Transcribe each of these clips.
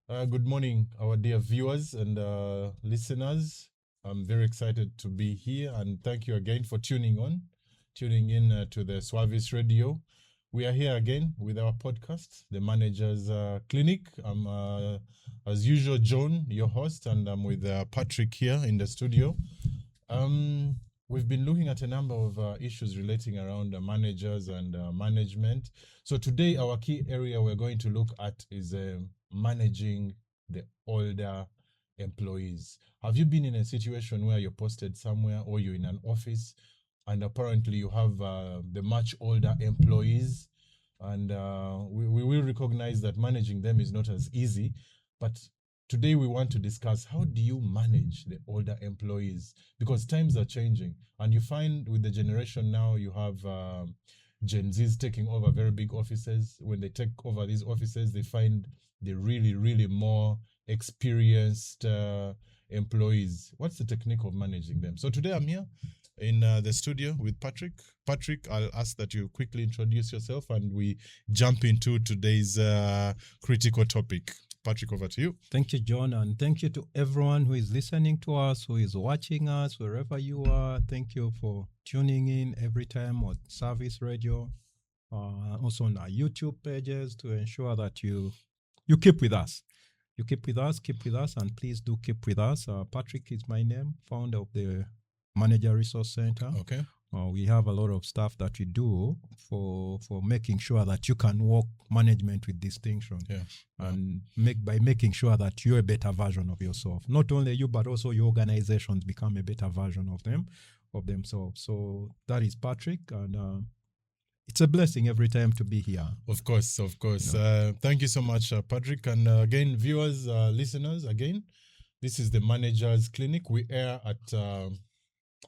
Good morning, our dear viewers and listeners. I'm very excited to be here, and thank you again for tuning in to the Suavis Radio. We are here again with our podcast, The Manager's Clinic. I'm, as usual, John, your host, and I'm with Patrick here in the studio. We've been looking at a number of issues relating around managers and management. So today, our key area we're going to look at is managing the older employees. Have you been in a situation where you're posted somewhere or you're in an office and apparently you have the much older employees, and we will recognize that managing them is not as easy, but today we want to discuss how do you manage the older employees, because times are changing and you find with the generation now you have Gen Zs taking over very big offices. When they take over these offices, they find the really more experienced employees. What's the technique of managing them? So today I'm here in the studio with Patrick. Patrick, I'll ask that you quickly introduce yourself and we jump into today's critical topic. Patrick, over to you. Thank you, John, and thank you to everyone who is listening to us, who is watching us, wherever you are. Thank you for tuning in every time on Service Radio, also on our YouTube pages, to ensure that you keep with us. You keep with us, and please do keep with us. Patrick is my name, founder of the Manager Resource Center. Okay. We have a lot of stuff that we do for making sure that you can work management with distinction, and by making sure that you're a better version of yourself. Not only you, but also your organizations become a better version of themselves. So that is Patrick, and it's a blessing every time to be here. Of course. Thank you so much, Patrick. And again, viewers, listeners, again, this is the Manager's Clinic. We air at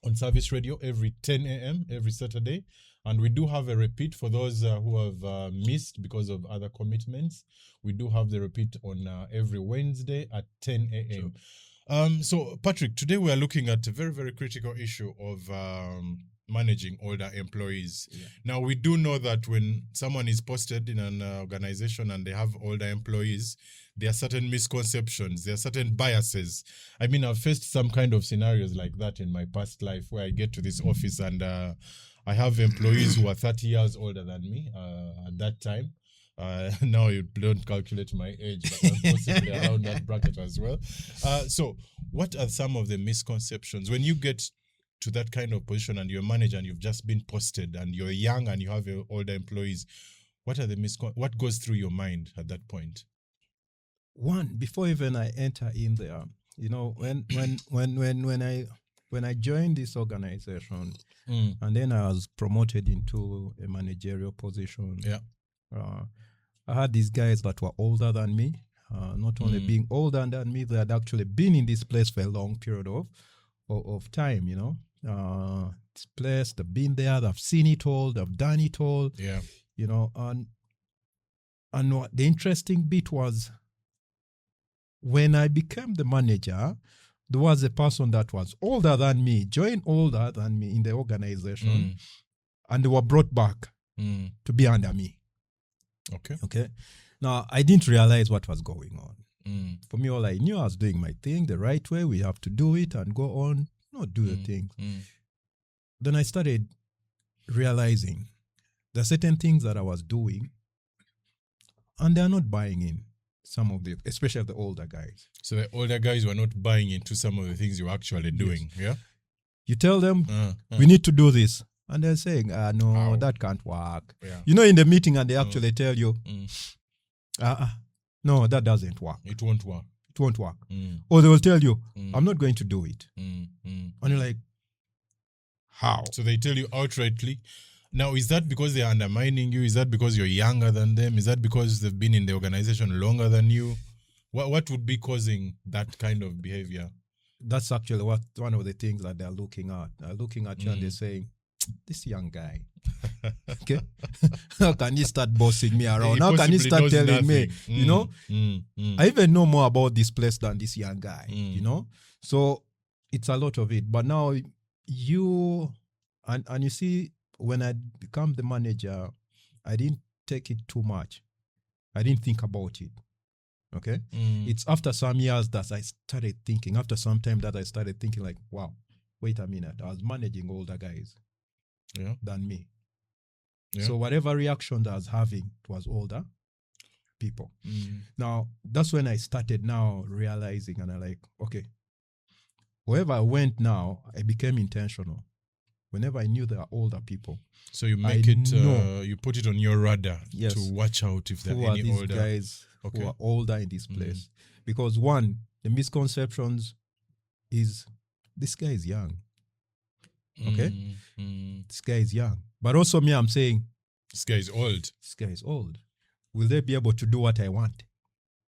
on Service Radio every 10 a.m. every Saturday. And we do have a repeat for those who have missed because of other commitments. We do have the repeat on every Wednesday at 10 a.m. Sure. So, Patrick, today we are looking at a very critical issue of managing older employees. Yeah. Now, we do know that when someone is posted in an organization and they have older employees, there are certain misconceptions, there are certain biases. I mean, I've faced some kind of scenarios like that in my past life where I get to this office and I have employees who are 30 years older than me at that time. Now you don't calculate my age, but I'm possibly around that bracket as well. So what are some of the misconceptions when you get to that kind of position and you're a manager and you've just been posted and you're young and you have older employees? What are the what goes through your mind at that point? One, before even I enter in there, when I joined this organization, and then I was promoted into a managerial position. Yeah. I had these guys that were older than me. Not only being older than me, they had actually been in this place for a long period of time, this place, they've been there, they've seen it all, they've done it all. Yeah. And what the interesting bit was, when I became the manager, there was a person that was older than me, joined older than me in the organization, and they were brought back to be under me. Okay. Now, I didn't realize what was going on. For me, all I knew, I was doing my thing the right way. We have to do it and go on, do the thing. Then I started realizing there are certain things that I was doing, and they're not buying in. Some of especially the older guys. So the older guys were not buying into some of the things you're actually doing, yes. Yeah? You tell them, we need to do this. And they're saying, no, that can't work. Yeah. In the meeting, and they actually tell you, no, that doesn't work. It won't work. It won't work. Or they will tell you, I'm not going to do it. And you're like, how? So they tell you outrightly. Now, is that because they're undermining you? Is that because you're younger than them? Is that because they've been in the organization longer than you? What would be causing that kind of behavior? That's actually one of the things that they're looking at. They're looking at you and they're saying, this young guy, okay, how can he start bossing me around? How can he start telling me, I even know more about this place than this young guy, So it's a lot of it. But now you see, when I become the manager, I didn't take it too much. I didn't think about it. Okay, it's after some years that I started thinking. After some time that I started thinking, like, wow, wait a minute, I was managing older guys than me. Yeah. So whatever reaction that I was having, it was older people. Now that's when I started now realizing, and I like, okay, wherever I went now, I became intentional. Whenever I knew there are older people, so you make you put it on your radar to watch out if there are any older guys who are older in this place. Because one, the misconceptions is this guy is young. Okay, this guy is young, but also me, I'm saying this guy is old. This guy is old. Will they be able to do what I want?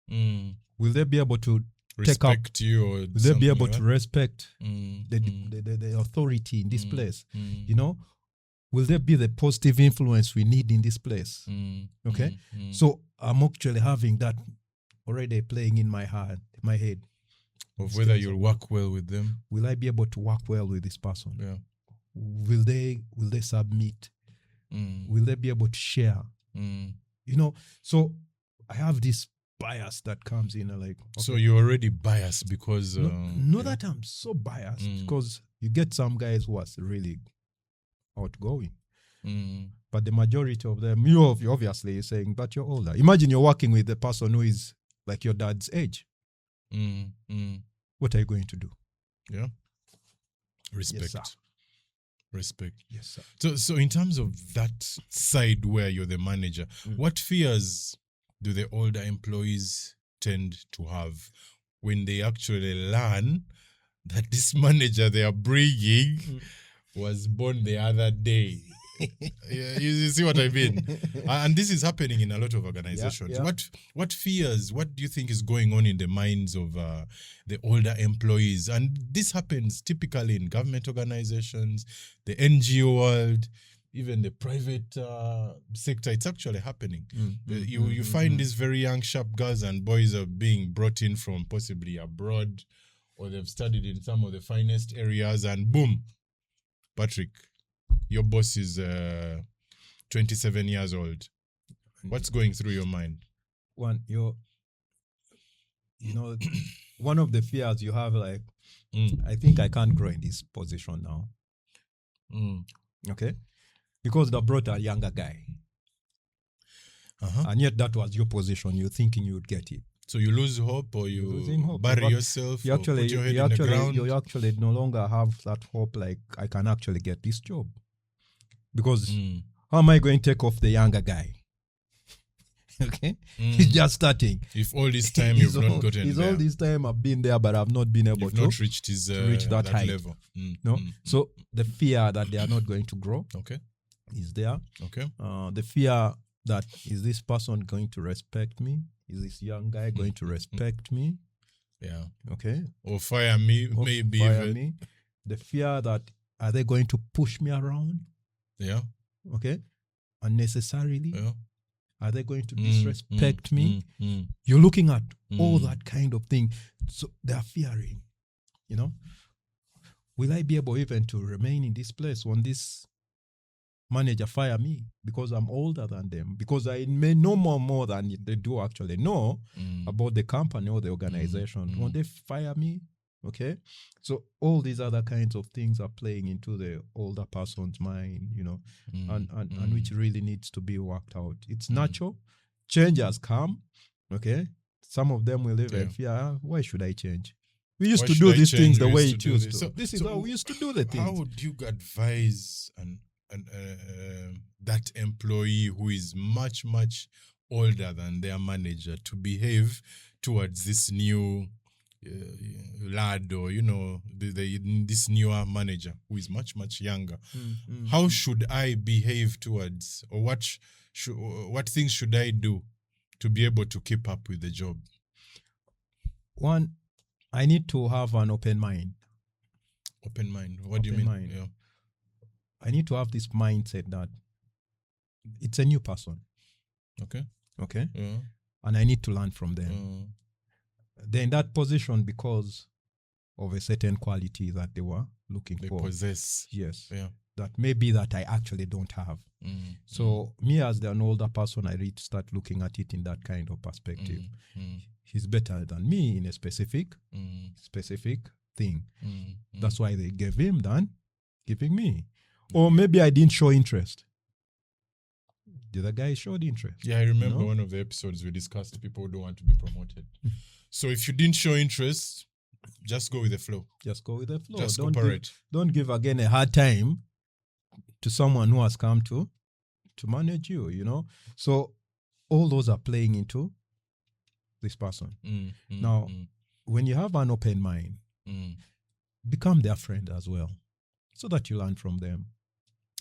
Will they be able to respect you? Or will they be able to respect the authority in this place? You know, will there be the positive influence we need in this place? Okay, so I'm actually having that already playing in my head, of whether you'll work well with them. Will I be able to work well with this person? Yeah. Will they submit? Will they be able to share? You know, so I have this bias that comes in, like, okay. So you're already biased because not that I'm so biased, because you get some guys who are really outgoing, but the majority of them, you obviously saying, but you're older. Imagine you're working with a person who is like your dad's age. What are you going to do? Yeah, respect. Yes, respect. Yes, sir. So in terms of that side where you're the manager, what fears do the older employees tend to have when they actually learn that this manager they are bringing was born the other day? Yeah, you see what I mean? And this is happening in a lot of organizations. Yeah. What fears, what do you think is going on in the minds of the older employees? And this happens typically in government organizations, the NGO world, even the private sector. It's actually happening. You find these very young, sharp girls and boys are being brought in from possibly abroad, or they've studied in some of the finest areas, and boom, Patrick, your boss is 27 years old. What's going through your mind? One, one of the fears you have, like, I think I can't grow in this position now. Okay? Because they brought a younger guy. And yet that was your position. You're thinking you would get it. So you lose hope, or you bury yourself, or put your head in the ground? You actually no longer have that hope, like, I can actually get this job. Because how am I going to take off the younger guy? Okay? He's just starting. If all this time you've not gotten there. All this time I've been there, but I've not been able to not reached reach that height. Level. No? So the fear that they are not going to grow is there. Okay. The fear that, is this person going to respect me? Is this young guy going to respect me? Yeah. Okay. Or fire me, maybe fire me. The fear that, are they going to push me around? Yeah. Okay. Unnecessarily. Yeah. Are they going to disrespect me? You're looking at all that kind of thing. So they are fearing, will I be able even to remain in this place when this manager fire me because I'm older than them? Because I may know more than they do actually know about the company or the organization. When they fire me, okay? So all these other kinds of things are playing into the older person's mind, and which really needs to be worked out. It's natural. Change has come, okay? Some of them will even fear, why should I change? We used to do these things the way it used to. So this is how we used to do the things. How would you advise that employee who is much, much older than their manager to behave towards this new lad, or this newer manager who is much, much younger? How should I behave towards, or what things should I do to be able to keep up with the job? One, I need to have an open mind. Open mind. What do you mean? Mind. Yeah. I need to have this mindset that it's a new person. Okay. Yeah. And I need to learn from them. They're in that position because of a certain quality that they were looking for. They possess. Yes. Yeah. that maybe that I actually don't have. So me as an older person, I really start looking at it in that kind of perspective. He's better than me in a specific thing. That's why they gave him than giving me. Or maybe I didn't show interest. The other guy showed interest. Yeah, I remember one of the episodes we discussed people who don't want to be promoted. So if you didn't show interest, just go with the flow. Just go with the flow. Just cooperate. Don't give again a hard time to someone who has come to manage you, So all those are playing into this person. Now, when you have an open mind, become their friend as well, so that you learn from them.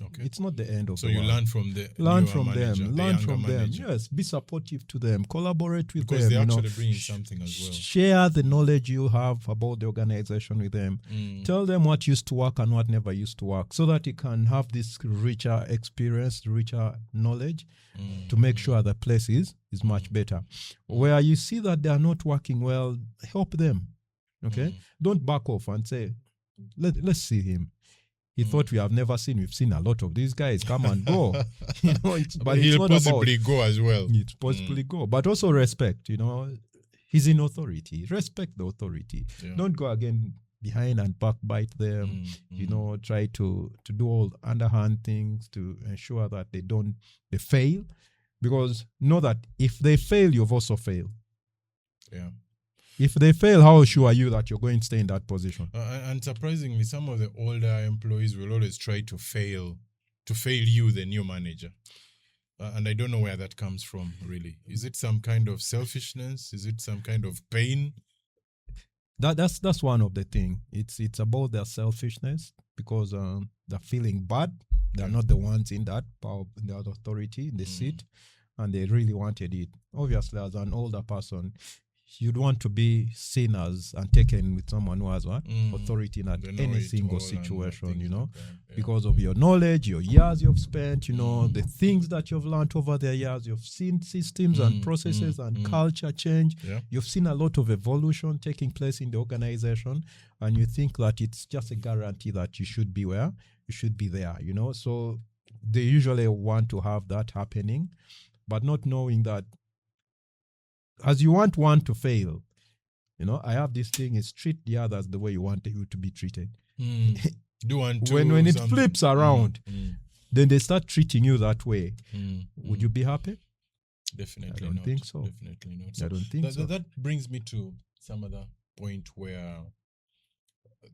Okay. It's not the end of so the you world. learn from them. Learn from them. Yes, be supportive to them. Collaborate with because them. Because they actually bring something as well. Share the knowledge you have about the organization with them. Tell them what used to work and what never used to work, so that you can have this richer experience, richer knowledge to make sure the place is much better. Where you see that they are not working well, help them. Okay? Don't back off and say, let's see him. He thought we have never seen. We've seen a lot of these guys come and go. But he'll it's not possibly go as well. It's possibly go, but also respect. He's in authority. Respect the authority. Yeah. Don't go again behind and backbite them. Try to do all underhand things to ensure that they fail, because know that if they fail, you've also failed. Yeah. If they fail, how sure are you that you're going to stay in that position? And surprisingly, some of the older employees will always try to fail you, the new manager. And I don't know where that comes from, really. Is it some kind of selfishness? Is it some kind of pain? That's one of the things. It's about their selfishness, because they're feeling bad. They're not the ones in that power, in that authority, in the seat, and they really wanted it. Obviously, as an older person, you'd want to be seen as and taken with someone who has authority in any single situation, because of your knowledge, your years you've spent, the things that you've learned over the years. You've seen systems and processes and culture change. Yeah. You've seen a lot of evolution taking place in the organization, and you think that it's just a guarantee that you should be where you should be there, So they usually want to have that happening, but not knowing that as you want one to fail, I have this thing is treat the others the way you want you to be treated. Do unto when it flips around, then they start treating you that way. Would you be happy? Definitely I don't think so. Definitely not. So I don't think so. That brings me to some other point where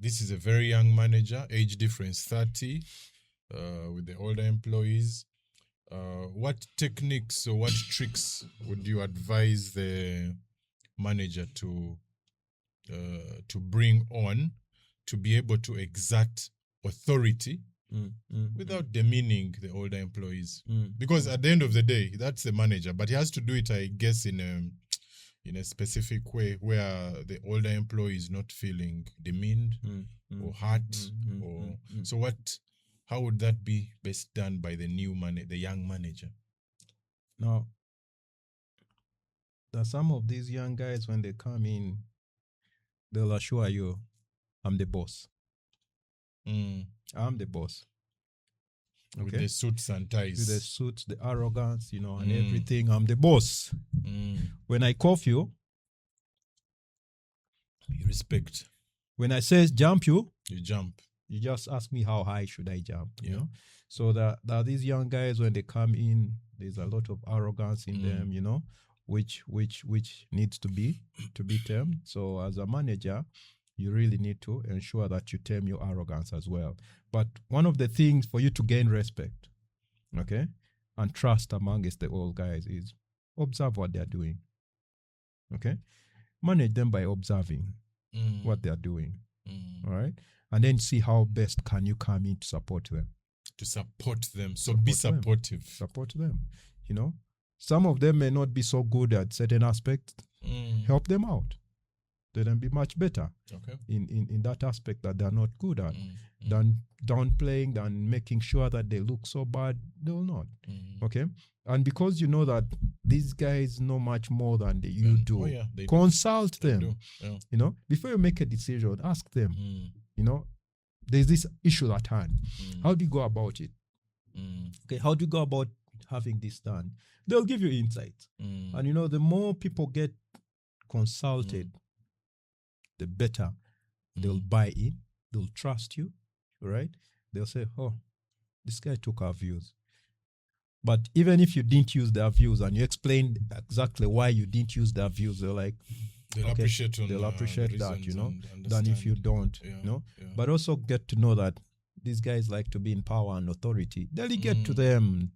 this is a very young manager, age difference 30, with the older employees. What techniques or what tricks would you advise the manager to bring on to be able to exert authority without demeaning the older employees? Because at the end of the day, that's the manager, but he has to do it, I guess, in a specific way where the older employee is not feeling demeaned or hurt. So how would that be best done by the young manager? Now, there are some of these young guys, when they come in, they'll assure you, I'm the boss. I'm the boss. Okay? With the suits and ties. With the suits, the arrogance, and everything. I'm the boss. When I cough you respect. When I say jump you jump. You just ask me how high should I jump, So that these young guys, when they come in, there's a lot of arrogance in them, which needs to be tamed. So as a manager, you really need to ensure that you tame your arrogance as well. But one of the things for you to gain respect, okay, and trust amongst the old guys is observe what they're doing. Okay? Manage them by observing what they're doing. All right? And then see how best can you come in to support them. So be supportive. Support them. Some of them may not be so good at certain aspects. Help them out. Let them be much better in that aspect that they're not good at. Than downplaying and making sure that they look so bad, they will not. Okay? And because you know that these guys know much more than you do, consult them. Yeah. Before you make a decision, ask them. there's this issue at hand. How do you go about it? Mm. Okay, how do you go about having this done? They'll give you insights. And you know, the more people get consulted, the better they'll buy in, they'll trust you, right? They'll say, oh, this guy took our views. But even if you didn't use their views and you explained exactly why you didn't use their views, they're like, They'll okay, appreciate, they'll appreciate that, you know, and than if you understand. don't, Yeah, you know. yeah. But also get to know that these guys like to be in power and authority. Delegate to them.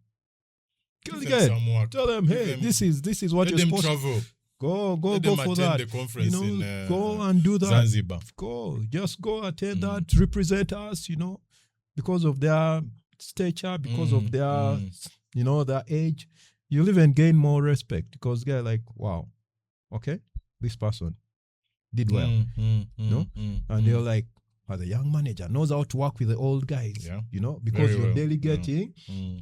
Give them Delegate. some work. Tell them, Give hey, them- this is what Let you're them supposed travel. to go Let them for attend that. the conference You know, in go and do that. Zanzibar. Just go attend that, represent us, you know, because of their stature, because of their, you know, their age. You'll even gain more respect because they're like, wow, okay, this person did well, no? And they're like, as a young manager, knows how to work with the old guys, Yeah. you know, because Very you're well. delegating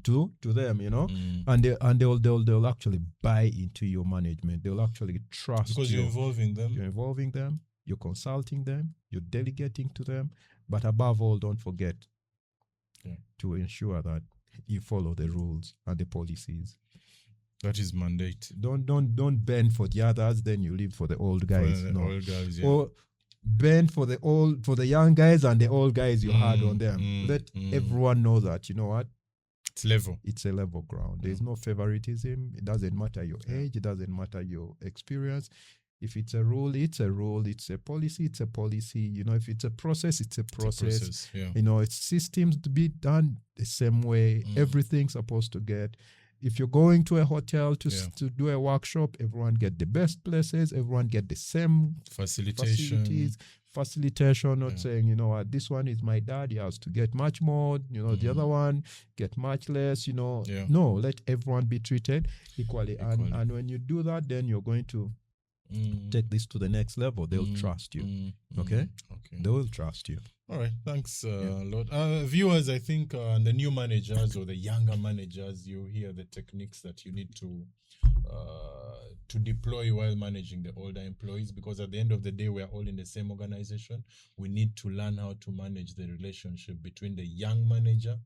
to them, you know, and they'll actually buy into your management. They'll actually trust Because you. you're involving them. You're involving them, you're consulting them, you're delegating to them, but above all, don't forget to ensure that you follow the rules and the policies. That is mandate. Don't bend for the others, then you leave for the old guys. For the No. old guys, yeah. Or bend for the young guys and the old guys you had on them. Let everyone know that, you know what? It's level. It's a level ground. There's no favoritism. It doesn't matter your age. It doesn't matter your experience. If it's a rule, it's a rule. It's a policy, it's a policy. You know, if it's a process, it's a process. Yeah. You know, it's systems to be done the same way. Everything's supposed to get. If you're going to a hotel to do a workshop, everyone get the best places. Everyone get the same facilities. Facilitation, not saying, you know what, this one is my dad, he has to get much more, you know, the other one get much less, you know. No, let everyone be treated equally. And when you do that, then you're going to take this to the next level. They'll trust you. Okay? They will trust you. All right. Thanks a lot. Viewers, I think the new managers or the younger managers, you hear the techniques that you need to deploy while managing the older employees, because at the end of the day, we are all in the same organization. We need to learn how to manage the relationship between the young manager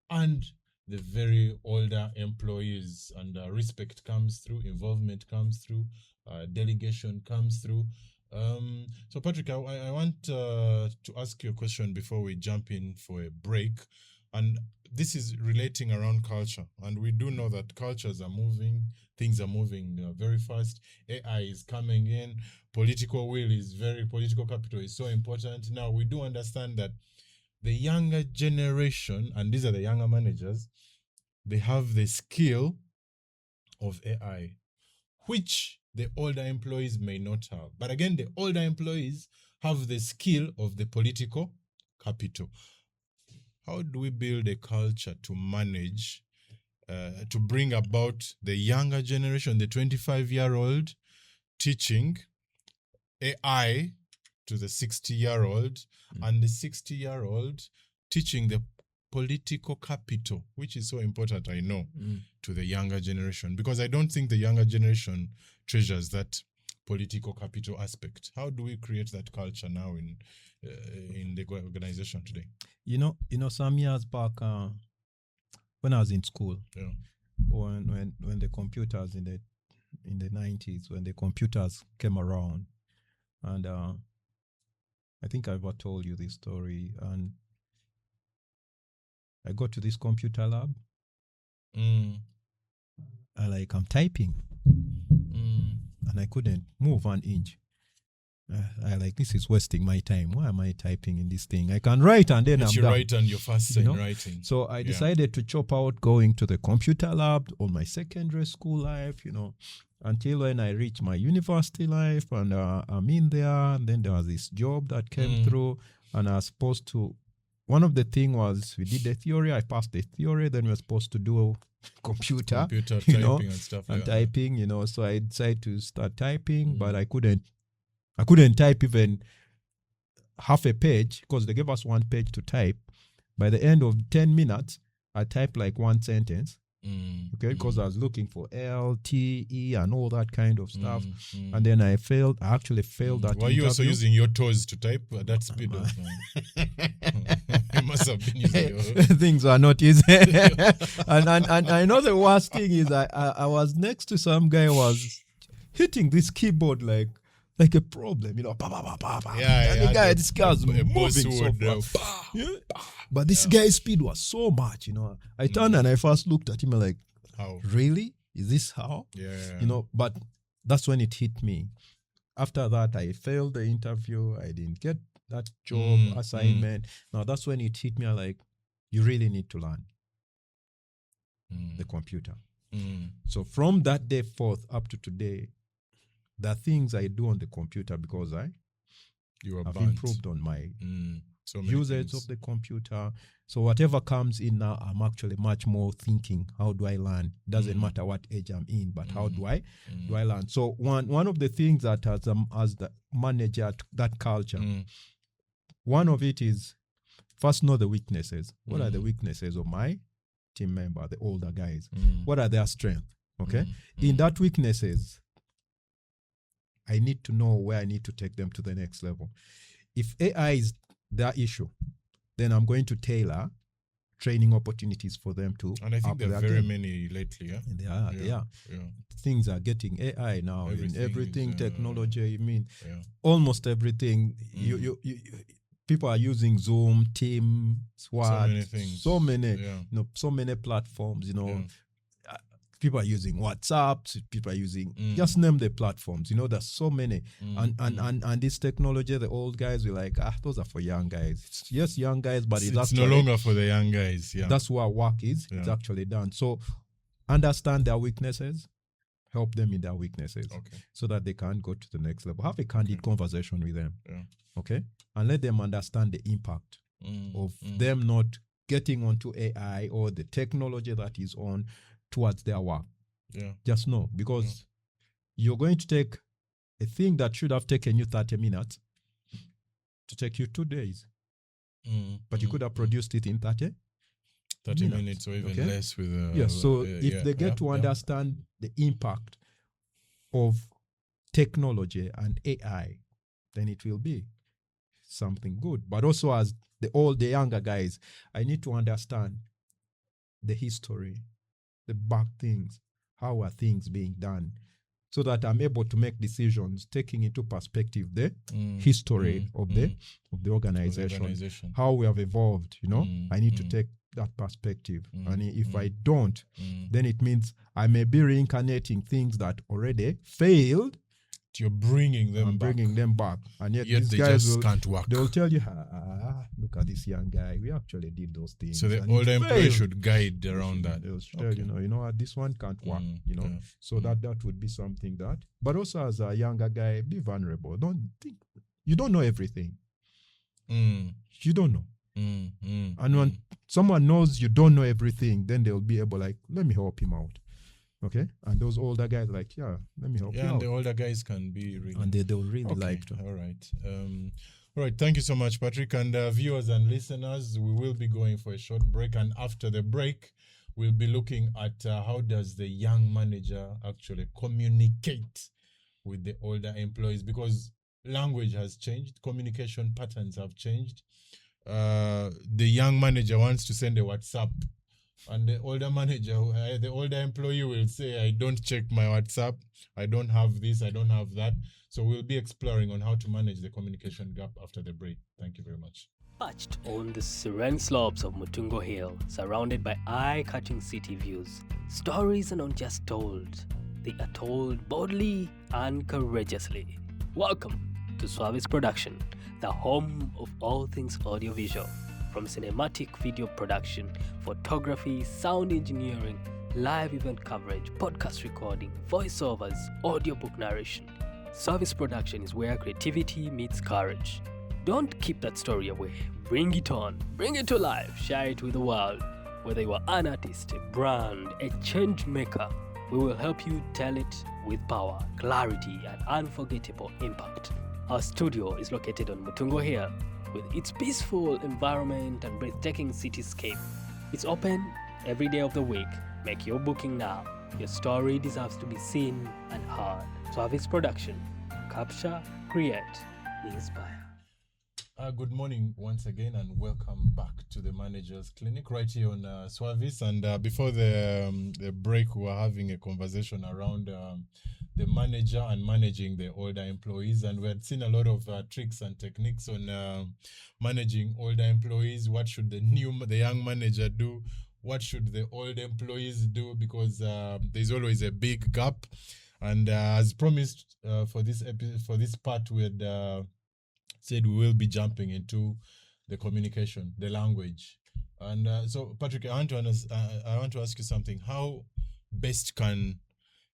and the very older employees, and respect comes through, involvement comes through, delegation comes through. So Patrick, I want to ask you a question before we jump in for a break, and this is relating around culture, and we do know that cultures are moving, things are moving very fast. AI is coming in, political capital is so important. Now we do understand that the younger generation, and these are the younger managers, they have the skill of AI, which the older employees may not have. But again, the older employees have the skill of the political capital. How do we build a culture to manage, to bring about the younger generation, the 25-year-old teaching AI to the 60-year-old, and the 60-year-old teaching the political capital, which is so important, I know, to the younger generation, because I don't think the younger generation treasures that political capital aspect. How do we create that culture now in the organization today? You know, some years back, when I was in school, when the computers in the 90s, when the computers came around, and I think I've told you this story, and I got to this computer lab, and I'm typing, and I couldn't move an inch. This is wasting my time. Why am I typing in this thing? I can write and then I'm done. Write and you're faster in writing. So I decided to chop out going to the computer lab on my secondary school life, you know, until when I reached my university life, and I'm in there, and then there was this job that came through, and I was supposed to, one of the thing was we did the theory, I passed the theory, then we were supposed to do computer typing and stuff and typing, you know. So I decided to start typing, but I couldn't type even half a page because they gave us one page to type. By the end of 10 minutes, I typed like one sentence. Okay, because I was looking for L, T, E, and all that kind of stuff, and then I failed. I actually failed that. Were you also interview. using your toes to type at that speed? You must have been using your. Things are not easy. and I know the worst thing is I was next to some guy who was hitting this keyboard like a problem, bah, bah, bah, bah, bah. And the guy, this guy was moving so fast. But this guy's speed was so much, I turned and I first looked at him like, how? Really? Is this how? Yeah. But that's when it hit me. After that, I failed the interview. I didn't get that job assignment. Now that's when it hit me. I'm like, you really need to learn the computer. So from that day forth up to today, the things I do on the computer because I've improved on my usage of the computer. So whatever comes in now, I'm actually much more thinking, how do I learn? Doesn't matter what age I'm in, but how do I learn? So one of the things that as the manager, that culture, one of it is first know the weaknesses. What are the weaknesses of my team member, the older guys? What are their strengths? Okay. In that weaknesses, I need to know where I need to take them to the next level. If AI is their issue, then I'm going to tailor training opportunities for them to. And I think there are very many lately. Yeah? They are. Things are getting AI now. Everything technology. Almost everything. You people are using Zoom, Team, SWAT, so many things. So many platforms. People are using WhatsApp, people are using, just name the platforms, there's so many. And this technology, the old guys were like, those are for young guys. Yes, young guys, but it's actually, no longer for the young guys. Yeah. That's where work is. It's actually done. So understand their weaknesses, help them in their weaknesses so that they can go to the next level. Have a candid conversation with them. Okay? And let them understand the impact of them not getting onto AI or the technology that is on towards their work. Just know, because you're going to take a thing that should have taken you 30 minutes to take you 2 days. But you could have produced it in 30 minutes or even less with so if they get to understand the impact of technology and AI, then it will be something good. But also as the younger guys, I need to understand the history, the back things, how are things being done, so that I'm able to make decisions taking into perspective the history of the organization, how we have evolved. I need to take that perspective, and if I don't, then it means I may be reincarnating things that already failed. You're bringing them back, and yet these guys can't work. They'll tell you, look at this young guy, we actually did those things. So the older employee should guide around that. They'll tell you know what, this one can't work. So that would be something that. But also as a younger guy, be vulnerable. Don't think you don't know everything. You don't know. And when someone knows you don't know everything, then they'll be able let me help him out. Okay, and those older guys let me help you out. And the older guys can be really, and they'll really like to. All right. Thank you so much, Patrick. And viewers and listeners, we will be going for a short break, and after the break, we'll be looking at how does the young manager actually communicate with the older employees, because language has changed, communication patterns have changed. The young manager wants to send a WhatsApp, and the older manager, the older employee will say, I don't check my WhatsApp, I don't have this, I don't have that. So we'll be exploring on how to manage the communication gap after the break. Thank you very much. Perched on the serene slopes of Mutungo Hill, surrounded by eye-catching city views, stories are not just told, they are told boldly and courageously. Welcome to Suavis Production, the home of all things audiovisual. From cinematic video production, photography, sound engineering, live event coverage, podcast recording, voiceovers, audiobook narration. Service production is where creativity meets courage. Don't keep that story away. Bring it on. Bring it to life. Share it with the world. Whether you are an artist, a brand, a change maker, we will help you tell it with power, clarity, and unforgettable impact. Our studio is located on Mutungo Hill, with its peaceful environment and breathtaking cityscape. It's open every day of the week Make your booking now. Your story deserves to be seen and heard. Service Production. Capture, create, inspire. Good morning once again, and welcome back to the Managers Clinic right here on Swavis. And before the break, we were having a conversation around the manager and managing the older employees, and we had seen a lot of tricks and techniques on managing older employees. What should the young manager do? What should the old employees do? Because there's always a big gap. And as promised for this part, we had said we will be jumping into the communication, the language. And so, Patrick, I want to ask you something. How best can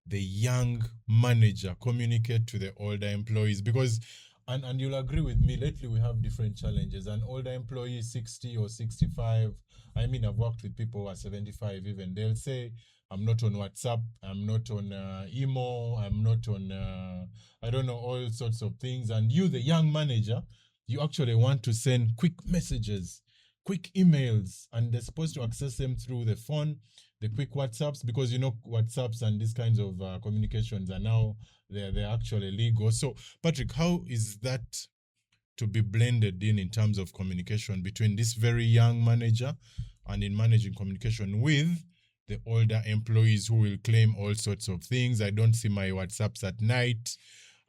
the young manager communicate to the older employees? Because, and you'll agree with me, lately we have different challenges. An older employee, 60 or 65, I mean, I've worked with people who are 75 even, they'll say, I'm not on WhatsApp, I'm not on email, I'm not on, I don't know, all sorts of things. And you, the young manager, you actually want to send quick messages, quick emails, and they're supposed to access them through the phone, the quick WhatsApps, because, you know, WhatsApps and these kinds of communications are now, they're actually legal. So, Patrick, how is that to be blended in terms of communication between this very young manager and in managing communication with the older employees who will claim all sorts of things? I don't see my WhatsApps at night.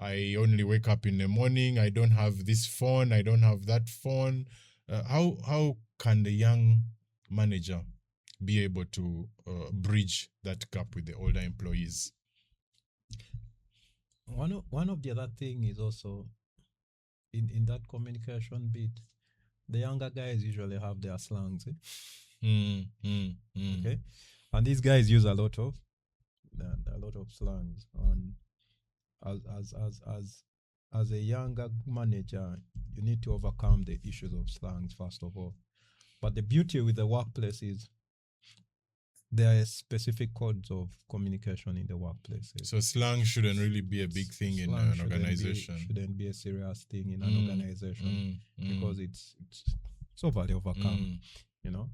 I only wake up in the morning. I don't have this phone. I don't have that phone. How can the young manager be able to bridge that gap with the older employees? One of the other thing is also in that communication bit, the younger guys usually have their slangs. Okay, and these guys use a lot of slangs. And as a younger manager, you need to overcome the issues of slangs first of all. But the beauty with the workplace is there are specific codes of communication in the workplace. So slang shouldn't really be a big thing in an organization. Shouldn't be a serious thing in an organization because it's overly overcome, you know.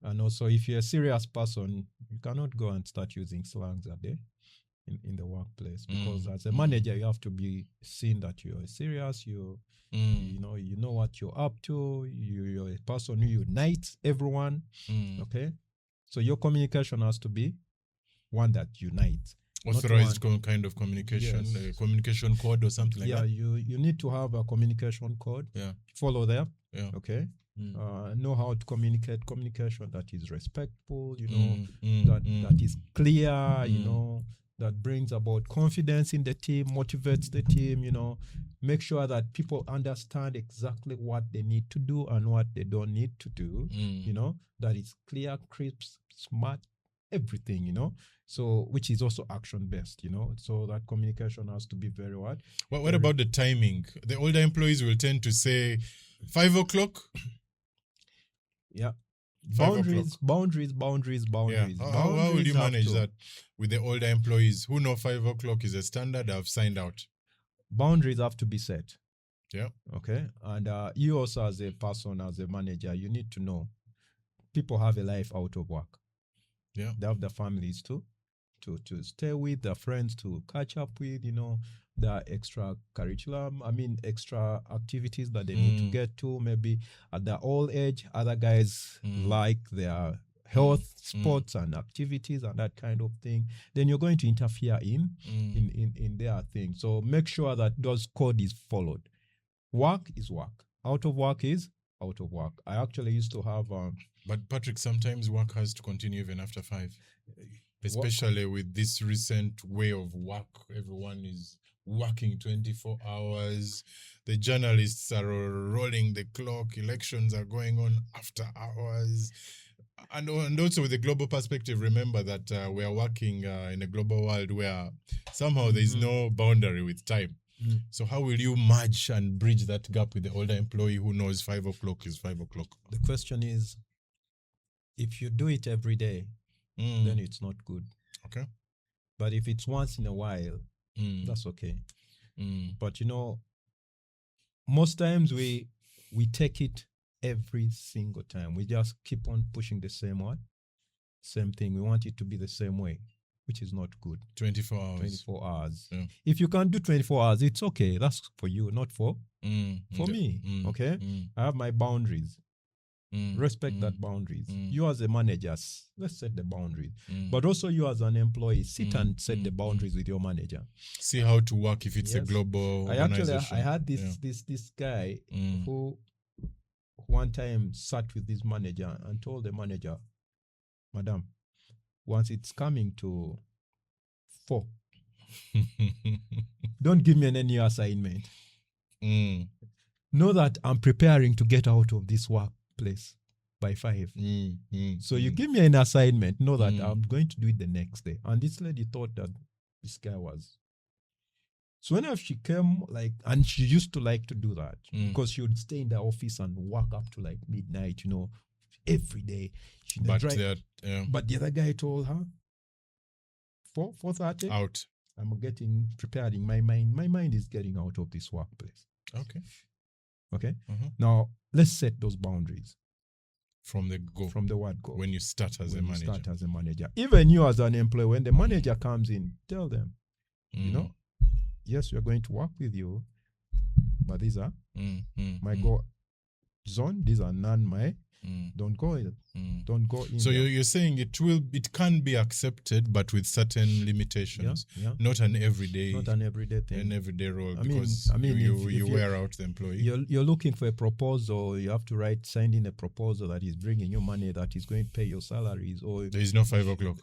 And also, if you're a serious person, you cannot go and start using slangs a day in the workplace, because as a manager, you have to be seen that you're serious. You know what you're up to. You're a person who unites everyone. Okay, so your communication has to be one that unites. Authorized kind of communication, yes. A communication code or something like that. Yeah, you need to have a communication code. Yeah, follow them. Yeah, okay. Know how to communication that is respectful, you know, that is clear, you know, that brings about confidence in the team, motivates the team, you know, make sure that people understand exactly what they need to do and what they don't need to do, you know, that is clear, crisp, smart, everything, you know, so which is also action-based, you know, so that communication has to be very what? What about the timing? The older employees will tend to say 5 o'clock. Yeah. Boundaries. Yeah. How will you manage that with the older employees who know 5 o'clock is a standard, have signed out? Boundaries have to be set. Yeah. Okay. And you also, as a person, as a manager, you need to know people have a life out of work. Yeah. They have their families to stay with, their friends to catch up with, you know, the extra activities that they need to get to. Maybe at their old age, other guys like their health, sports and activities and that kind of thing. Then you're going to interfere in their thing. So make sure that those code is followed. Work is work. Out of work is out of work. I actually used to have... But Patrick, sometimes work has to continue even after 5. Especially with this recent way of work. Everyone is working 24 hours. The journalists are rolling the clock. Elections are going on after hours. And also with the global perspective, remember that we are working in a global world where somehow there is no boundary with time. So how will you merge and bridge that gap with the older employee who knows 5 o'clock is 5 o'clock? The question is, if you do it every day, then it's not good. Okay. But if it's once in a while, that's okay. But you know, most times we take it every single time. We just keep on pushing the same same thing. We want it to be the same way, which is not good. 24 hours. 24 hours. Yeah. If you can do 24 hours, it's okay. That's for you, not for me. Okay? I have my boundaries. Respect that boundaries. You as a manager, let's set the boundaries. But also you as an employee, sit and set the boundaries with your manager. See how to work if it's a global organization. I had this guy who one time sat with his manager and told the manager, Madam, once it's coming to 4, don't give me any new assignment. Know that I'm preparing to get out of this workplace by 5. So you give me an assignment, know that I'm going to do it the next day. And this lady thought that this guy was. So whenever she came, and she used to like to do that because she would stay in the office and work up to midnight, every day. But the other guy told her, 4:30 out. I'm preparing my mind. My mind is getting out of this workplace. Okay. Now let's set those boundaries from the go. From the word go. When you start as a manager. Even you as an employee, when the manager comes in, tell them, yes, we are going to work with you, but these are my go zone. These are none my. Don't go in. Don't go in. So you're saying it can be accepted, but with certain limitations. Yeah. Not an everyday thing. An everyday role. I Because mean, you wear out the employee. You're looking for a proposal. You have to send in a proposal that is bringing you money, that is going to pay your salaries. Or there is no 5 o'clock.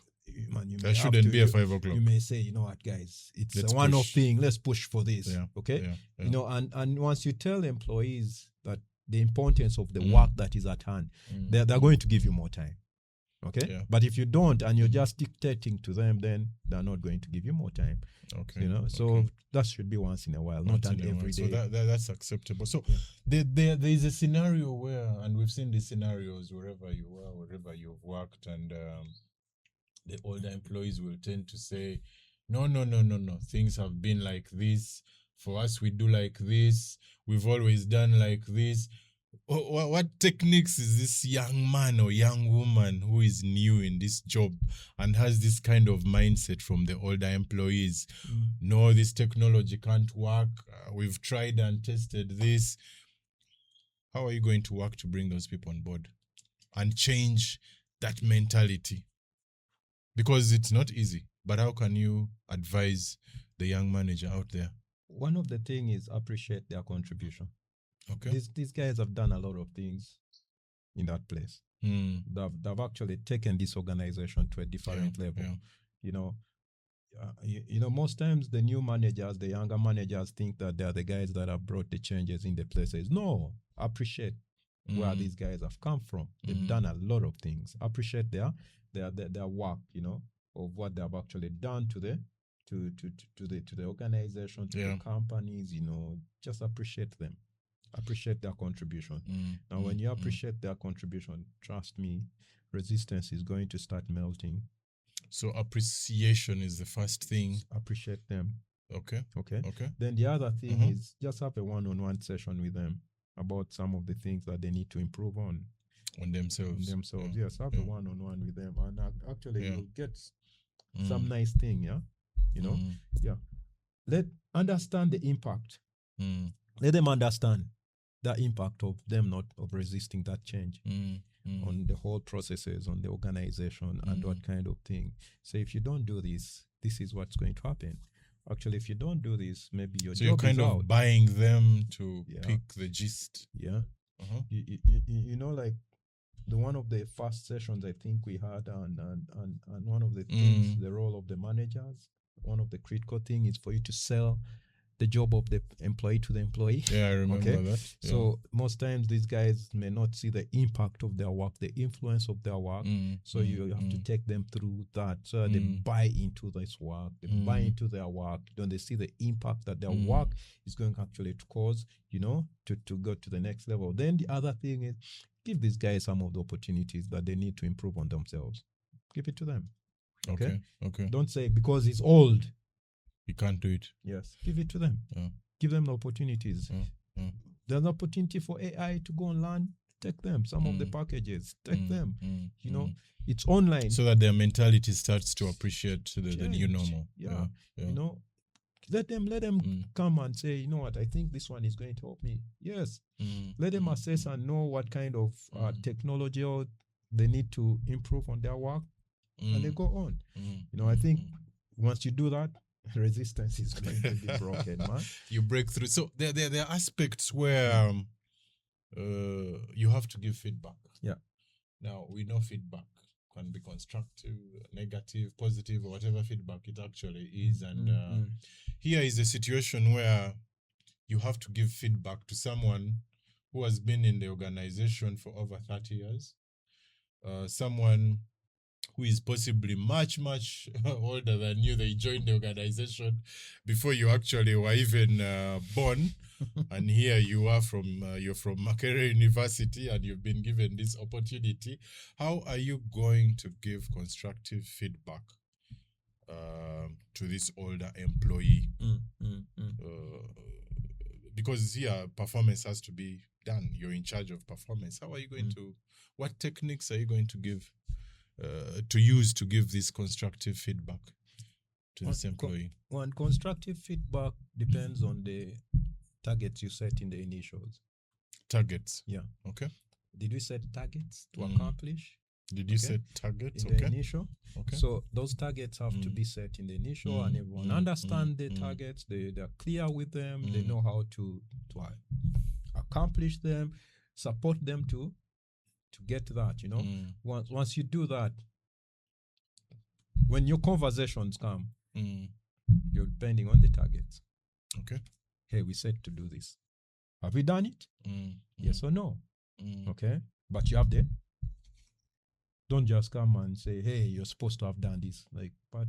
Man, there shouldn't be a 5 o'clock. You may say, you know what, guys, it's a one-off thing. Let's push for this. Yeah. Okay. Yeah. And once you tell employees that the importance of the work that is at hand, they're going to give you more time. Okay. Yeah. But if you don't and you're just dictating to them, then they're not going to give you more time. Okay. So that should be once in a while, not an every day. So that's acceptable. So there is a scenario where, and we've seen these scenarios wherever you are, wherever you've worked, and the older employees will tend to say, no, things have been like this. For us, we do like this. We've always done like this. What techniques is this young man or young woman who is new in this job and has this kind of mindset from the older employees? No, this technology can't work. We've tried and tested this. How are you going to work to bring those people on board and change that mentality? Because it's not easy. But how can you advise the young manager out there? One of the things is appreciate their contribution. Okay. These guys have done a lot of things in that place. They've actually taken this organization to a different level. Yeah. Most times the new managers, the younger managers think that they're the guys that have brought the changes in the places. No, appreciate where these guys have come from. They've done a lot of things. Appreciate their work, of what they've actually done to the organization, to the companies, just appreciate them. Appreciate their contribution. Now, when you appreciate their contribution, trust me, resistance is going to start melting. So appreciation is the first thing. Appreciate them. Okay. Then the other thing is just have a one-on-one session with them about some of the things that they need to improve on themselves. Yes, have a one-on-one with them, and actually you'll get some nice thing. Understand the impact. Let them understand the impact of them not resisting that change on the whole processes, on the organization, and what kind of thing. So if you don't do this, this is what's going to happen. Actually, if you don't do this, maybe your job is out. So you're kind of buying them to pick the gist. Yeah. The one of the first sessions I think we had, and one of the things, the role of the managers, one of the critical things is for you to sell the job of the employee to the employee. Yeah, I remember that. Yeah. So most times these guys may not see the impact of their work, the influence of their work. So you have to take them through that so that they buy into this work, they buy into their work. Then they see the impact that their work is going actually to cause, to go to the next level. Then the other thing is give these guys some of the opportunities that they need to improve on themselves. Give it to them. Okay. Don't say because he's old, you can't do it. Yes. Give it to them. Give them the opportunities. There's an opportunity for AI to go and learn take them. Some of the Mm. packages, take Mm, them. mm, You know, mm. it's online. So that their mentality starts to appreciate the new Change. normal. Yeah. Yeah. You know, let them Mm. come and say, you know what, I think this one is going to help me. Yes. Mm, Let them mm, assess and know what kind of technology or they need to improve on their work, and they mm, go on. mm, You know, I think mm. once you do that, resistance is going to be broken, man. You break through. So there are aspects where you have to give feedback. Yeah. Now we know feedback can be constructive, negative, positive, or whatever feedback it actually is. And here is a situation where you have to give feedback to someone who has been in the organization for over 30 years, someone who is possibly much, much older than you. They joined the organization before you actually were even born. And here you are you're from Makerere University and you've been given this opportunity. How are you going to give constructive feedback to this older employee? Because here performance has to be done. You're in charge of performance. How are you going to, what techniques are you going to give, to use to give this constructive feedback to this employee? One constructive feedback depends on the targets you set in the initials. Targets. Yeah. Okay. Did we set targets to accomplish? Did you set targets? In the initial? Okay. So those targets have to be set in the initial, and everyone understand the targets. They're clear with them. They know how to accomplish them, support them to get that. You know, once you do that, when your conversations come, you're depending on the targets. Okay. Hey, we said to do this. Have we done it? Yes or no? Okay. But you have the. Don't just come and say, hey, you're supposed to have done this. Like, but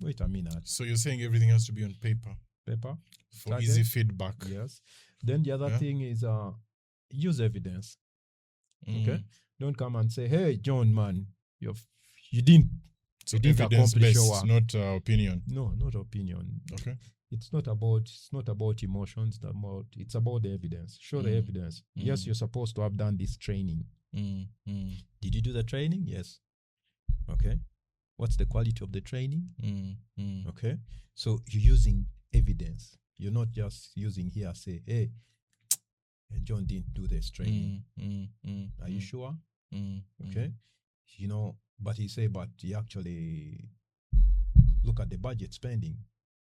wait a minute. So you're saying everything has to be on paper? Paper. For target. Easy feedback. Yes. Then the other thing is use evidence. Okay. Don't come and say, hey, John, man, you didn't evidence accomplish your based, work. not opinion. No, not opinion. Okay. It's not about emotions. It's about the evidence. Show the evidence. Yes, you're supposed to have done this training. Did you do the training? Yes. Okay. What's the quality of the training? Okay. So you're using evidence. You're not just using here, say, hey, John didn't do this training. Are you sure? Okay. You know, but he actually look at the budget spending.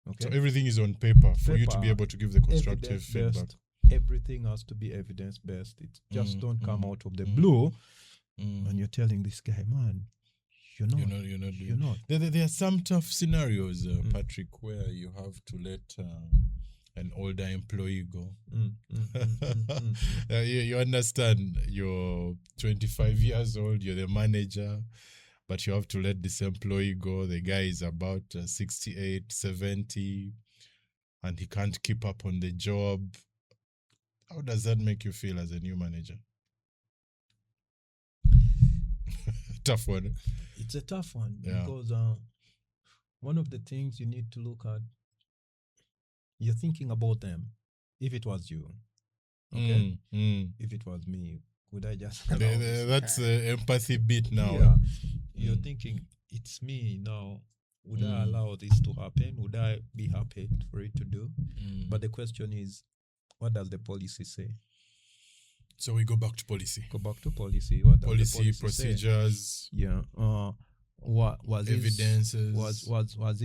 Okay. So everything is on paper for you to be able to give the constructive feedback. Everything has to be evidence-based. It just don't come out of the blue and you're telling this guy, man, you're not. There are some tough scenarios, Patrick, where you have to let an older employee go. You understand, you're 25 years old, you're the manager, but you have to let this employee go. The guy is about 68, 70, and he can't keep up on the job. How does that make you feel as a new manager? Tough one. It's a tough one because one of the things you need to look at, you're thinking about them. If it was you, okay? If it was me, would I just... That's the empathy bit now. Yeah. You're thinking, it's me now. Would I allow this to happen? Would I be happy for it to do? But the question is, what does the policy say? So we go back to policy. What does the policy procedures. Say? Yeah. What was evidences? Was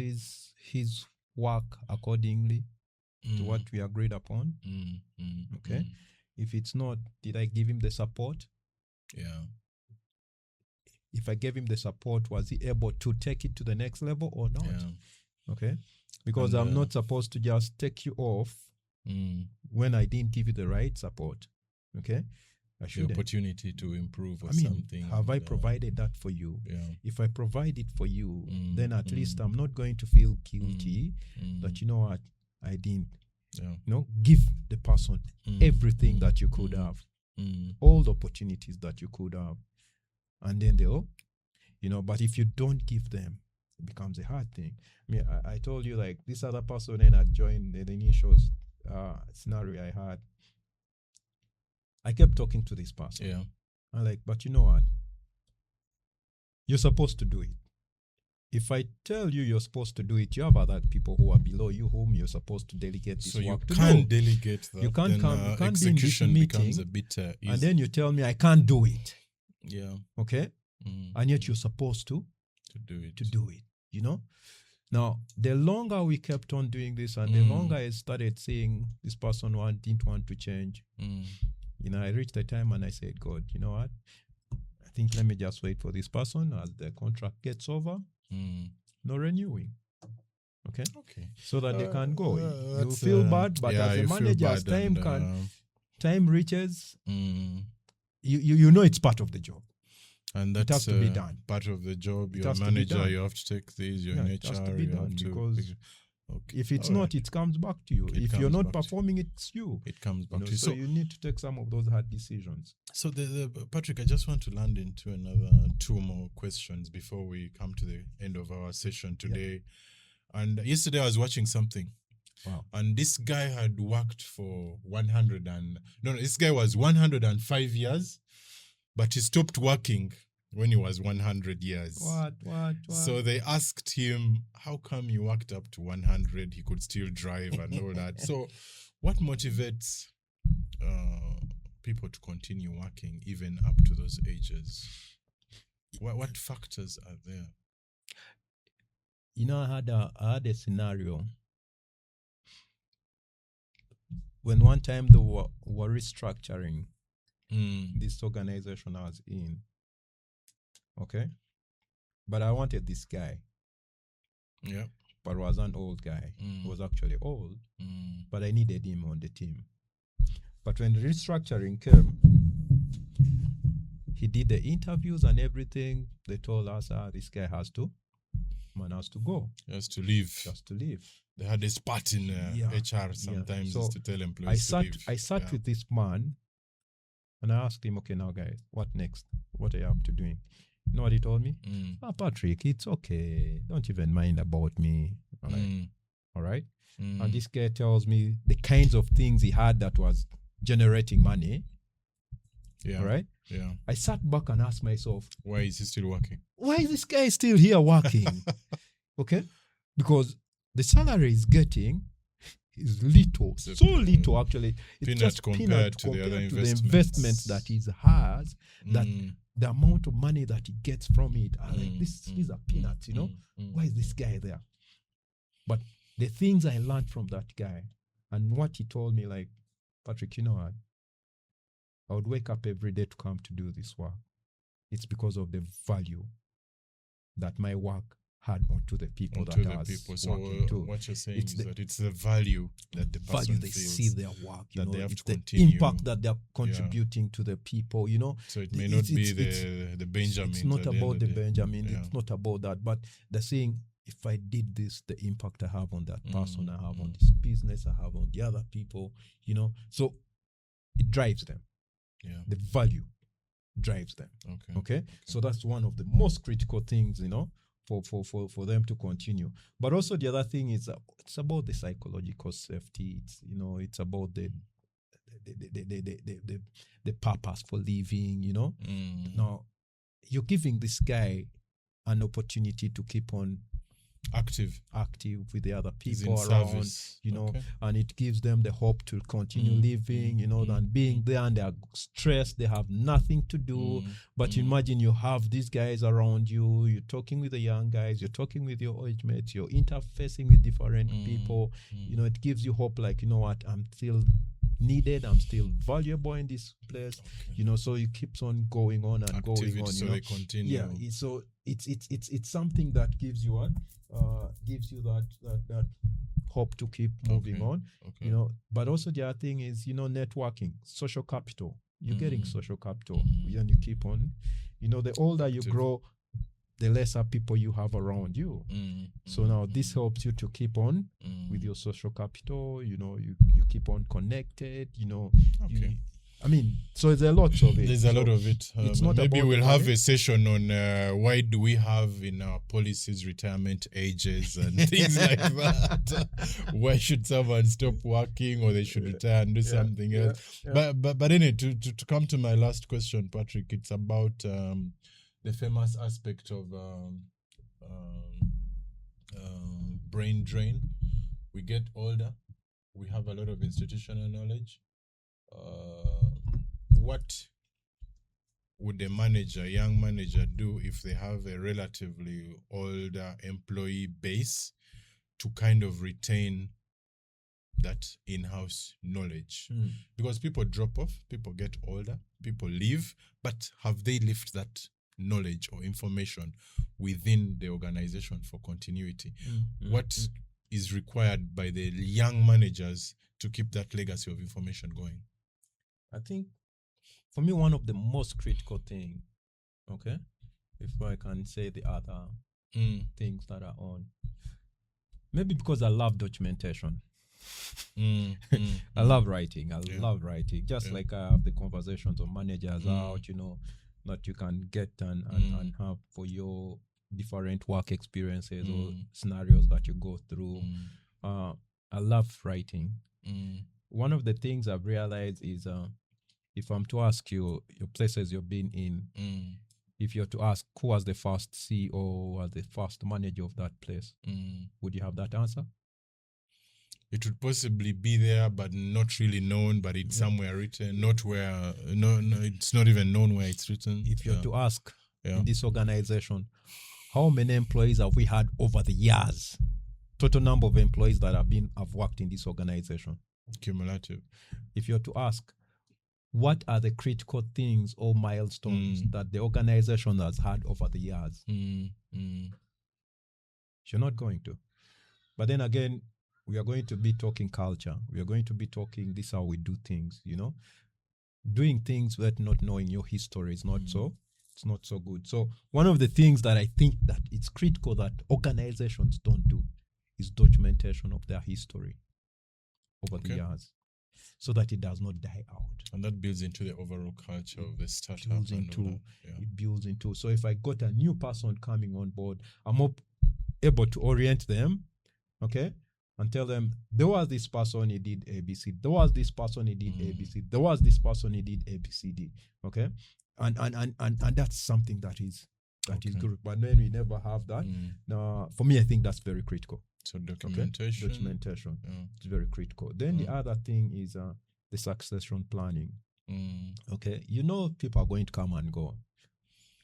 his work accordingly to what we agreed upon? Okay. If it's not, did I give him the support? Yeah. If I gave him the support, was he able to take it to the next level or not? Yeah. Okay. Because I'm not supposed to just take you off when I didn't give you the right support. Okay. The opportunity to improve or something. Have I provided that for you? Yeah. If I provide it for you, then at least I'm not going to feel guilty that, you know what, I didn't give the person everything that you could have, all the opportunities that you could have. And then they'll, but if you don't give them, it becomes a hard thing. I mean, I told you, like, this other person then had joined the initial scenario I had. I kept talking to this person. Yeah. I'm like, but you know what? You're supposed to do it. If I tell you you're supposed to do it, you have other people who are below you whom you're supposed to delegate this So you work to can't do. delegate that. You can't then, come. You can't be in this execution becomes meeting a bit easy. and then you tell me I can't do it. Yeah. Okay, and yet you're supposed to do it. You know. Now, the longer we kept on doing this, and the longer I started seeing this person didn't want to change, you know, I reached the time and I said, God, you know what? I think let me just wait for this person as the contract gets over. No renewing. Okay. So that they can go. You feel bad, but as a manager, as time reaches, you know it's part of the job. And it has that's to be done. Part of the job. It You're a has to be manager, done. you have to take these, you're Yeah, in it has HR, to be you done have to... because Okay. if it's All not, right. it comes back to you. It If you're comes not back to performing, it's you. It comes back You know, to you. so you need to take some of those hard decisions. So the Patrick, I just want to land into another 2 more questions before we come to the end of our session today. And yesterday I was watching something. Wow. And this guy had worked for this guy was 105 years, but he stopped working when he was 100 years. What? So they asked him, how come he worked up to 100? He could still drive and all that. So what motivates people to continue working even up to those ages? What factors are there? You know, I had a scenario when one time they were restructuring this organization I was in. Okay. But I wanted this guy. Yeah. But was an old guy. He was actually old. But I needed him on the team. But when the restructuring came, he did the interviews and everything. They told us, this guy has to go. He has to leave. Just to leave. They had this part in HR sometimes So to tell employees to leave. I sat with this man and I asked him, okay, now guys, what next? What are you up to doing? You know what he told me? Patrick, it's okay. Don't even mind about me. All right? And this guy tells me the kinds of things he had that was generating money. Yeah. All right? Yeah. I sat back and asked myself, why is he still working? Why is this guy still here working? Okay? Because the salary he's getting is little. So little, actually. It's just compared to the other investments that he has, that the amount of money that he gets from it, these are peanuts, you know? Why is this guy there? But the things I learned from that guy and what he told me, like, Patrick, you know what? I would wake up every day to come to do this work. It's because of the value that my work had onto the people that I was working to. What you're saying is that it's the value that the person they feels see their work, you know, they have it's to the continue. impact that they're contributing to the people, you know. So it may not be the Benjamins. It's not about the Benjamin. Yeah. It's not about that. But they're saying, if I did this, the impact I have on that person, I have on this business, I have on the other people, you know. So it drives them. Yeah. The value drives them. Okay. So that's one of the most critical things, you know, for them to continue. But also the other thing is it's about the psychological safety. It's, you know, it's about the purpose for living, you know. Now you're giving this guy an opportunity to keep on active with the other people around, service. You know, and it gives them the hope to continue living, you know, than being there and they are stressed, they have nothing to do. But imagine you have these guys around you, you're talking with the young guys, you're talking with your age mates, you're interfacing with different people, you know, it gives you hope, like, you know what, I'm still needed, I'm still valuable in this place, you know, so it keeps on going on and Activity, going on, so you know. they continue. Yeah, so it's something that gives you gives you that hope to keep moving on, you know. But also the other thing is, you know, networking, social capital. You're getting social capital when you keep on, you know, the older you grow, the lesser people you have around you. So now this helps you to keep on with your social capital, you know, you keep on connected, you know. I mean, so there's a lot of it. There's a lot of it. it's not Maybe about we'll the have money. a session on why do we have in our policies retirement ages and things like that. Why should someone stop working or they should retire and do something else? yeah. But anyway, to come to my last question, Patrick, it's about the famous aspect of brain drain. We get older. We have a lot of institutional knowledge. What would a young manager do if they have a relatively older employee base to kind of retain that in-house knowledge? Because people drop off, people get older, people leave, but have they left that knowledge or information within the organization for continuity? What is required by the young managers to keep that legacy of information going? I think for me, one of the most critical thing, okay, if I can say the other things that are on, maybe because I love documentation. I love writing. I love writing. Just like I have the conversations of managers out, that you can get and have for your different work experiences or scenarios that you go through. I love writing. One of the things I've realized is if I'm to ask you your places you've been in, if you're to ask who was the first CEO or the first manager of that place, would you have that answer? It would possibly be there, but not really known, but it's somewhere written, not where, no, it's not even known where it's written. If you're to ask in this organization, how many employees have we had over the years? Total number of employees that have worked in this organization. Cumulative. If you're to ask, what are the critical things or milestones that the organization has had over the years? You're not going to. But then again, we are going to be talking culture. We are going to be talking this is how we do things, Doing things without not knowing your history is not so. It's not so good. So one of the things that I think that it's critical that organizations don't do is documentation of their history over the years, so that it does not die out. And that builds into the overall culture of the startup. It builds into. So if I got a new person coming on board, I'm able to orient them, and tell them, there was this person, he did ABC. There was this person, he did ABC. There was this person, he did ABCD. Okay? And that's something that is good. But when we never have that, for me, I think that's very critical. So documentation. Documentation. It's very critical. Then the other thing is the succession planning. Okay? People are going to come and go.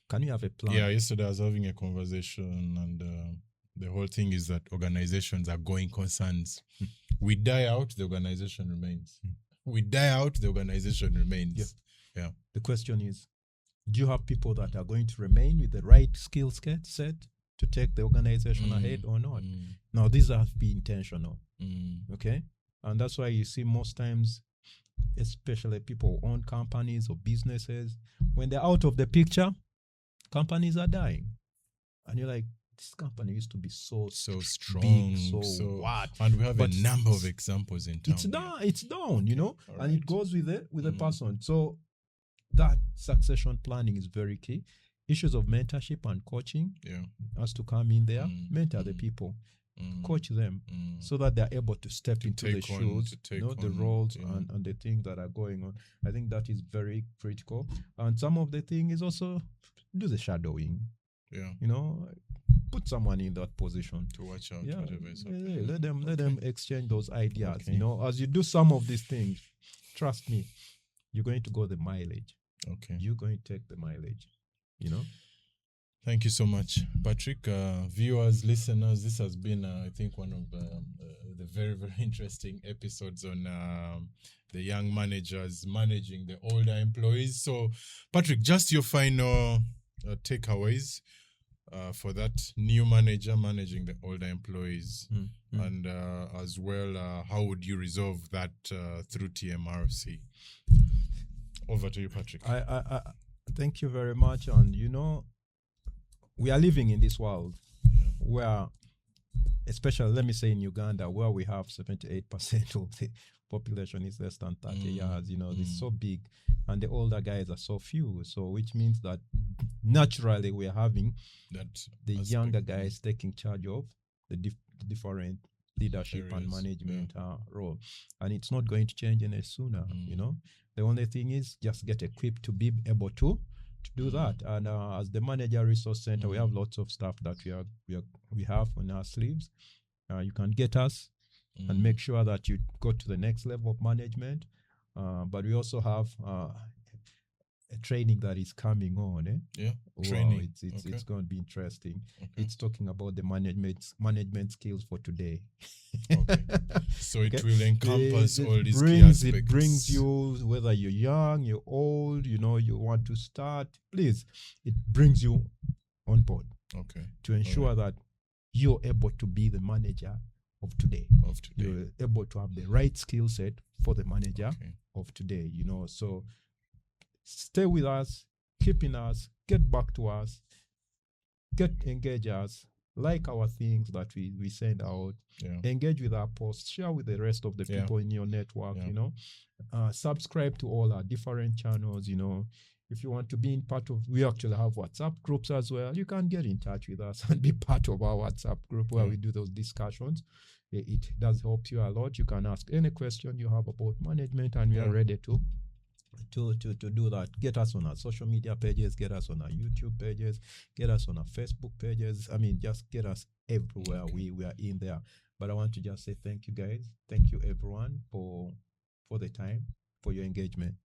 Can you have a plan? Yeah, yesterday I was having a conversation and the whole thing is that organizations are going concerns. We die out, the organization remains. We die out, the organization remains. Yeah. The question is, do you have people that are going to remain with the right skill set to take the organization ahead or not? Now, these have to be intentional. Okay? And that's why you see most times, especially people who own companies or businesses, when they're out of the picture, companies are dying. And you're like, this company used to be so strong, big, so what? And we have a number of examples in town. It's down, and it goes with the person. So that succession planning is very key. Issues of mentorship and coaching has to come in there. Mentor the people, coach them, so that they're able to step into the shoes, the roles and the things that are going on. I think that is very critical. And some of the thing is also do the shadowing. Put someone in that position to watch out. Whatever is happening. Let them exchange those ideas. As you do some of these things, trust me, you're going to go the mileage. You're going to take the mileage. Thank you so much, Patrick. Viewers, listeners, this has been, I think, one of the very, very interesting episodes on the young managers managing the older employees. So, Patrick, just your final takeaways for that new manager managing the older employees, and as well, how would you resolve that through TMRC? Over to you, Patrick. I thank you very much. And we are living in this world where, especially let me say in Uganda, where we have 78% of the population is less than 30 Mm, years. You know, it's mm. so big, and the older guys are so few. So which means that naturally we are having That the aspect, younger guys taking charge of the different leadership and Areas, management role, and it's not going to change any sooner. You know, the only thing is just get equipped to be able to do that. And as the manager resource center, we have lots of stuff that we have on our sleeves. You can get us and make sure that you go to the next level of management. But we also have a training that is coming on. Yeah, Wow, training. it's going to be interesting. Okay. It's talking about the management skills for today. Okay. So it will encompass all these key brings, aspects. it brings you, whether you're young, you're old, you know, you want to start, please, it brings you on board Okay. to ensure that you're able to be the manager of today. You're able to have the right skill set for the manager of today, you know. So stay with us, keep in us, get back to us, get engage us, like our things that we send out, engage with our posts, share with the rest of the people in your network, you know. Subscribe to all our different channels, you know. If you want to be in part of, we actually have WhatsApp groups as well. You can get in touch with us and be part of our WhatsApp group where we do those discussions. It does help you a lot. You can ask any question you have about management, and we are ready to do that. Get us on our social media pages, get us on our YouTube pages, get us on our Facebook pages. I mean, just get us everywhere. We are in there. But I want to just say thank you, guys. Thank you, everyone, for the time, for your engagement.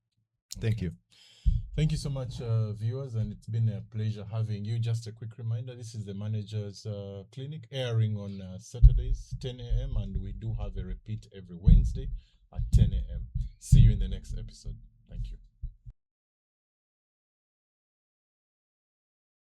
Thank you. Thank you so much, viewers, and it's been a pleasure having you. Just a quick reminder, this is the Manager's Clinic, airing on Saturdays, 10 a.m., and we do have a repeat every Wednesday at 10 a.m. See you in the next episode. Thank you.